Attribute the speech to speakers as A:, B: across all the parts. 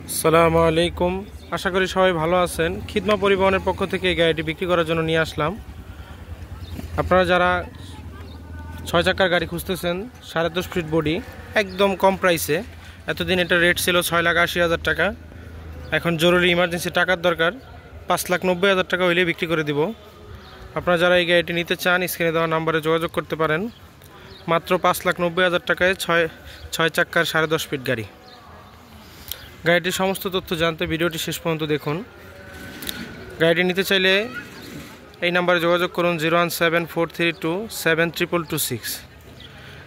A: আসসালামু আলাইকুম। আশা করি সবাই ভালো আছেন। খিদমা পরিবহনের পক্ষ থেকে এই গাড়িটি বিক্রি করার জন্য নিয়ে আসলাম। আপনারা যারা 6 চাকার গাড়ি খুঁজতেছেন, 10.5 ফিট বডি, একদম কম প্রাইসে। এতদিন এটা রেট ছিল 6,80,000 টাকা। এখন জরুরি ইমার্জেন্সি টাকার দরকার, 5,90,000 টাকা হইলে বিক্রি করে দিব। আপনারা যারা এই গাড়িটি নিতে চান, স্ক্রিনে দেওয়া নাম্বারে যোগাযোগ করতে পারেন। মাত্র 5,90,000 টাকায় 6 চাকার 10.5 ফিট গাড়ি। গাড়িটির সমস্ত তথ্য জানতে ভিডিওটি শেষ পর্যন্ত দেখুন। গাড়িটি নিতে চাইলে এই নাম্বারে যোগাযোগ করুন 01743272226।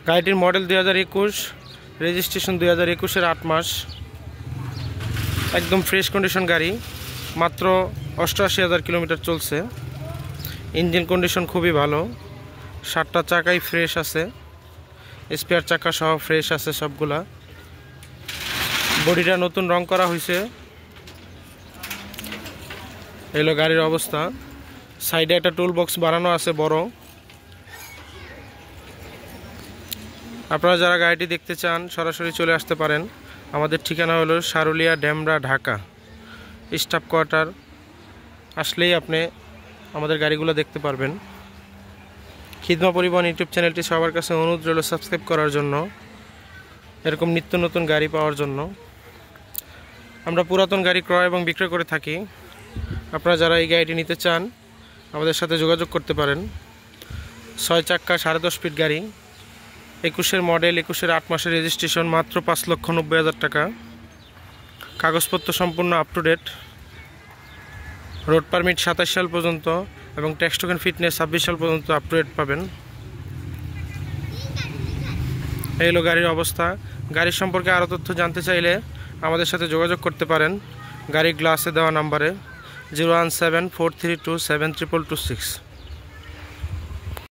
A: গাড়িটির মডেল 2021, রেজিস্ট্রেশন 2021-এর 8 মাস। একদম ফ্রেশ কন্ডিশন গাড়ি, মাত্র 88,000 কিলোমিটার চলছে। ইঞ্জিন কন্ডিশন খুবই ভালো, 7টা চাকাই ফ্রেশ আছে, স্পেয়ার চাকা সহ ফ্রেশ আছে সবগুলা। বডিটা নতুন রং করা হয়েছে। এলো গাড়ির অবস্থা। সাইডে একটা টুল বক্স বানানো আছে বড়। আপনারা যারা গাড়িটি দেখতে চান সরাসরি চলে আসতে পারেন। আমাদের ঠিকানা হলো সারুলিয়া, ডেমরা, ঢাকা। স্টাফ কোয়ার্টার আসলেই আপনি আমাদের গাড়িগুলো দেখতে পারবেন। খিদমা পরিবহন ইউটিউব চ্যানেলটি সবার কাছে অনুরোধ রইল সাবস্ক্রাইব করার জন্য, এরকম নিত্য নতুন গাড়ি পাওয়ার জন্য। আমরা পুরাতন গাড়ি ক্রয় এবং বিক্রয় করে থাকি। আপনারা যারা এই গাড়িটি নিতে চান আমাদের সাথে যোগাযোগ করতে পারেন। 6 চাকা 10.5 ফিট গাড়ি, 21-এর মডেল, 21-এর 8 মাসের রেজিস্ট্রেশন, মাত্র 5,90,000 টাকা। কাগজপত্র সম্পূর্ণ up to date. Road permit 27 সাল পর্যন্ত এবং ট্যাক্স টোকেন ফিটনেস 26 সাল পর্যন্ত আপ টু ডেট পাবেন। এই হলো গাড়ির অবস্থা। গাড়ির সম্পর্কে আরও তথ্য জানতে চাইলে আমাদের সাথে যোগাযোগ করতে পারেন গাড়ির গ্লাসে দেওয়া নাম্বারে 01743272226।